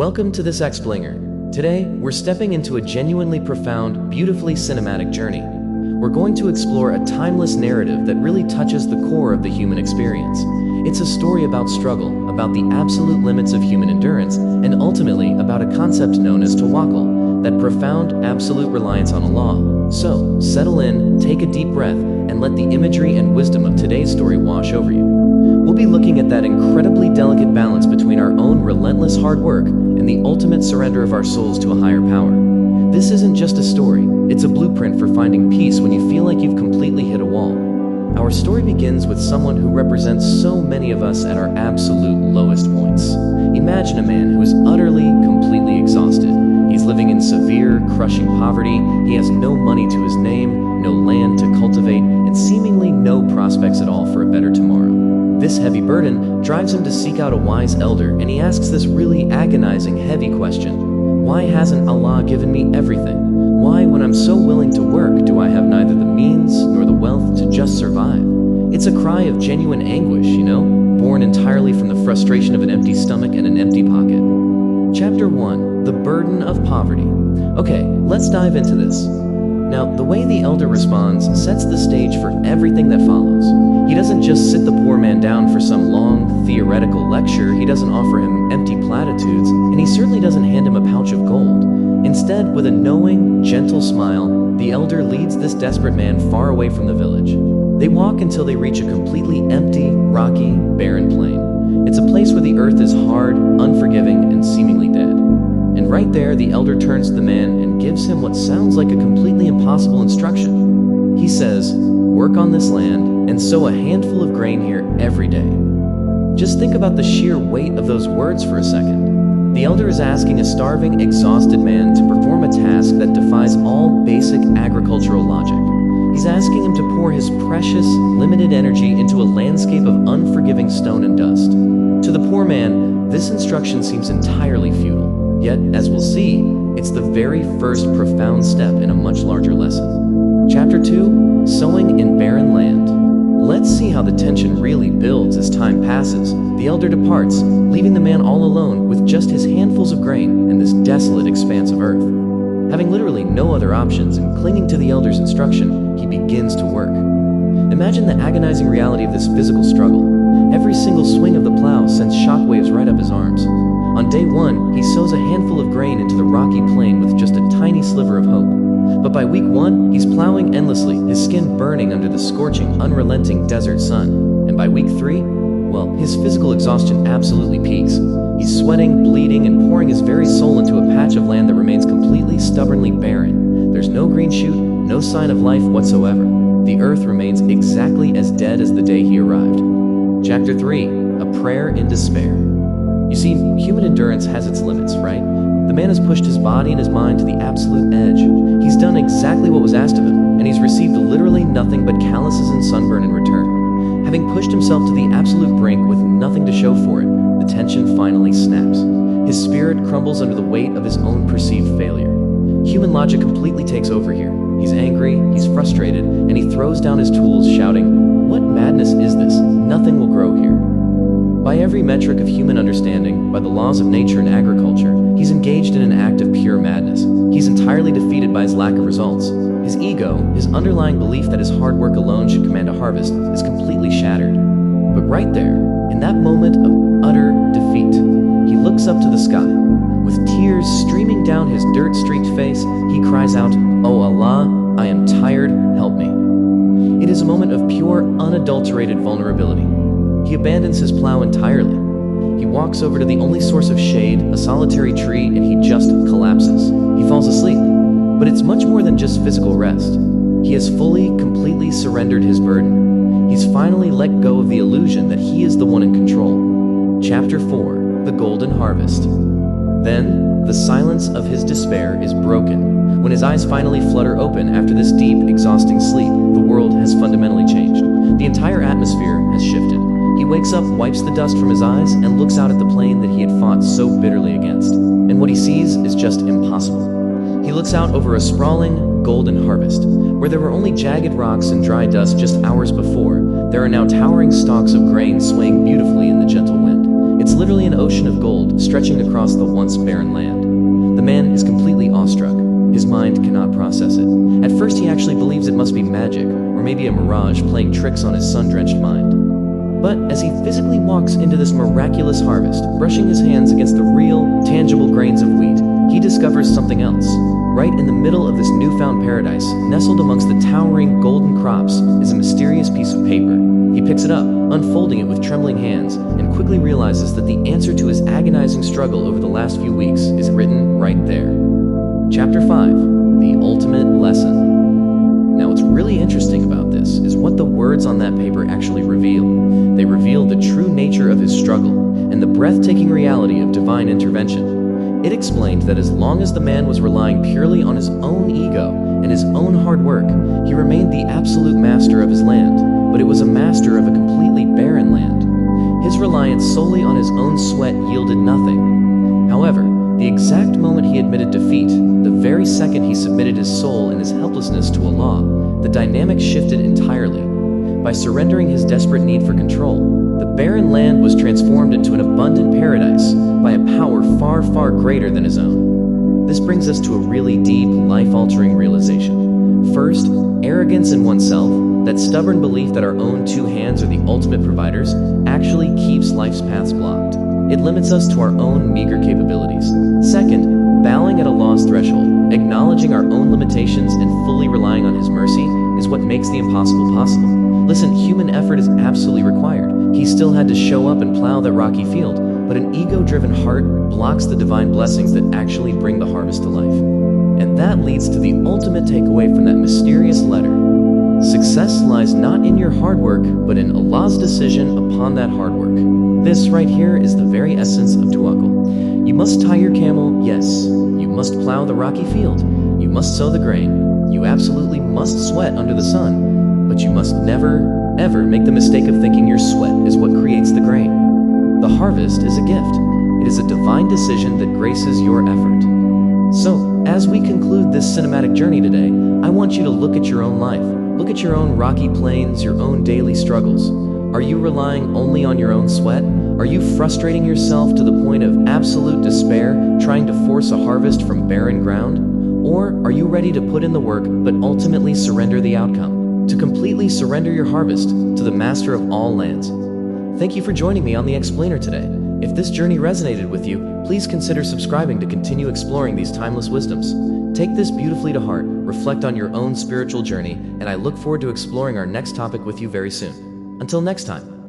Welcome to this Explainer. Today, we're stepping into a genuinely profound, beautifully cinematic journey. We're going to explore a timeless narrative that really touches the core of the human experience. It's a story about struggle, about the absolute limits of human endurance, and ultimately about a concept known as tawakkul, that profound, absolute reliance on Allah. So, settle in, take a deep breath, and let the imagery and wisdom of today's story wash over you. We'll be looking at that incredibly delicate balance between our own relentless hard work and the ultimate surrender of our souls to a higher power. This isn't just a story, it's a blueprint for finding peace when you feel like you've completely hit a wall. Our story begins with someone who represents so many of us at our absolute lowest points. Imagine a man who is utterly, completely exhausted. He's living in severe, crushing poverty, he has no money to his name, no land to cultivate, and seemingly no prospects at all for a better tomorrow. This heavy burden drives him to seek out a wise elder, and he asks this really agonizing, heavy question. Why hasn't Allah given me everything? Why, when I'm so willing to work, do I have neither the means nor the wealth to just survive? It's a cry of genuine anguish, born entirely from the frustration of an empty stomach and an empty pocket. Chapter 1. The Burden of Poverty. Okay, let's dive into this. Now, the way the elder responds sets the stage for everything that follows. He doesn't just sit the poor man down for some long, theoretical lecture, he doesn't offer him empty platitudes, and he certainly doesn't hand him a pouch of gold. Instead, with a knowing, gentle smile, the elder leads this desperate man far away from the village. They walk until they reach a completely empty, rocky, barren plain. It's a place where the earth is hard, unforgiving, and seemingly dead. And right there, the elder turns to the man and gives him what sounds like a completely impossible instruction. He says, "Work on this land and sow a handful of grain here every day." Just think about the sheer weight of those words for a second. The elder is asking a starving, exhausted man to perform a task that defies all basic agricultural logic. He's asking him to pour his precious, limited energy into a landscape of unforgiving stone and dust. To the poor man, this instruction seems entirely futile. Yet, as we'll see, it's the very first profound step in a much larger lesson. Chapter 2. Sowing in Barren Land. Let's see how the tension really builds as time passes. The elder departs, leaving the man all alone with just his handfuls of grain and this desolate expanse of earth. Having literally no other options and clinging to the elder's instruction, he begins to work. Imagine the agonizing reality of this physical struggle. Every single swing of the plow sends shockwaves right up his arms. On day 1, he sows a handful of grain into the rocky plain with just a tiny sliver of hope. But by week 1, he's plowing endlessly, his skin burning under the scorching, unrelenting desert sun. And by week 3, well, his physical exhaustion absolutely peaks. He's sweating, bleeding, and pouring his very soul into a patch of land that remains completely, stubbornly barren. There's no green shoot, no sign of life whatsoever. The earth remains exactly as dead as the day he arrived. Chapter 3. A Prayer in Despair. You see, human endurance has its limits, right? The man has pushed his body and his mind to the absolute edge. He's done exactly what was asked of him, and he's received literally nothing but calluses and sunburn in return. Having pushed himself to the absolute brink with nothing to show for it, the tension finally snaps. His spirit crumbles under the weight of his own perceived failure. Human logic completely takes over here. He's angry, he's frustrated, and he throws down his tools, shouting, "What madness is this? Nothing will grow here." By every metric of human understanding, by the laws of nature and agriculture, he's engaged in an act of pure madness. He's entirely defeated by his lack of results. His ego, his underlying belief that his hard work alone should command a harvest, is completely shattered. But right there, in that moment of utter defeat, he looks up to the sky. With tears streaming down his dirt-streaked face, he cries out, "Oh Allah, I am tired, help me." It is a moment of pure, unadulterated vulnerability. He abandons his plow entirely. He walks over to the only source of shade, a solitary tree, and he just collapses. He falls asleep. But it's much more than just physical rest. He has fully, completely surrendered his burden. He's finally let go of the illusion that he is the one in control. Chapter 4. The Golden Harvest. Then, the silence of his despair is broken. When his eyes finally flutter open after this deep, exhausting sleep, the world has fundamentally changed. The entire atmosphere has shifted. He wakes up, wipes the dust from his eyes, and looks out at the plain that he had fought so bitterly against. And what he sees is just impossible. He looks out over a sprawling, golden harvest. Where there were only jagged rocks and dry dust just hours before, there are now towering stalks of grain swaying beautifully in the gentle wind. It's literally an ocean of gold stretching across the once barren land. The man is completely awestruck. His mind cannot process it. At first he actually believes it must be magic, or maybe a mirage playing tricks on his sun-drenched mind. But as he physically walks into this miraculous harvest, brushing his hands against the real, tangible grains of wheat, he discovers something else. Right in the middle of this newfound paradise, nestled amongst the towering golden crops, is a mysterious piece of paper. He picks it up, unfolding it with trembling hands, and quickly realizes that the answer to his agonizing struggle over the last few weeks is written right there. Chapter 5, The Ultimate Lesson. Now what's really interesting about this is what the words on that paper actually reveal. They reveal the true nature of his struggle and the breathtaking reality of divine intervention. It explained that as long as the man was relying purely on his own ego and his own hard work, he remained the absolute master of his land, but it was a master of a completely barren land. His reliance solely on his own sweat yielded nothing. However, the exact moment he admitted defeat, the very second he submitted his soul and his helplessness to Allah, the dynamic shifted entirely. By surrendering his desperate need for control, the barren land was transformed into an abundant paradise by a power far, far greater than his own. This brings us to a really deep, life-altering realization. First, arrogance in oneself, that stubborn belief that our own two hands are the ultimate providers, actually keeps life's paths blocked. It limits us to our own meager capabilities. Second, bowing at a lost threshold, acknowledging our own limitations and fully relying on His mercy is what makes the impossible possible. Listen, human effort is absolutely required. He still had to show up and plow that rocky field, but an ego-driven heart blocks the divine blessings that actually bring the harvest to life. And that leads to the ultimate takeaway from that mysterious letter. Success lies not in your hard work, but in Allah's decision upon that hard work. This right here is the very essence of Tawakkul. You must tie your camel, yes. You must plow the rocky field. You must sow the grain. You absolutely must sweat under the sun. But you must never, ever make the mistake of thinking your sweat is what creates the grain. The harvest is a gift. It is a divine decision that graces your effort. So, as we conclude this cinematic journey today, I want you to look at your own life. Look at your own rocky plains, your own daily struggles. Are you relying only on your own sweat? Are you frustrating yourself to the point of absolute despair, trying to force a harvest from barren ground? Or are you ready to put in the work, but ultimately surrender the outcome? To completely surrender your harvest to the master of all lands. Thank you for joining me on The Explainer today. If this journey resonated with you, please consider subscribing to continue exploring these timeless wisdoms. Take this beautifully to heart, reflect on your own spiritual journey, and I look forward to exploring our next topic with you very soon. Until next time.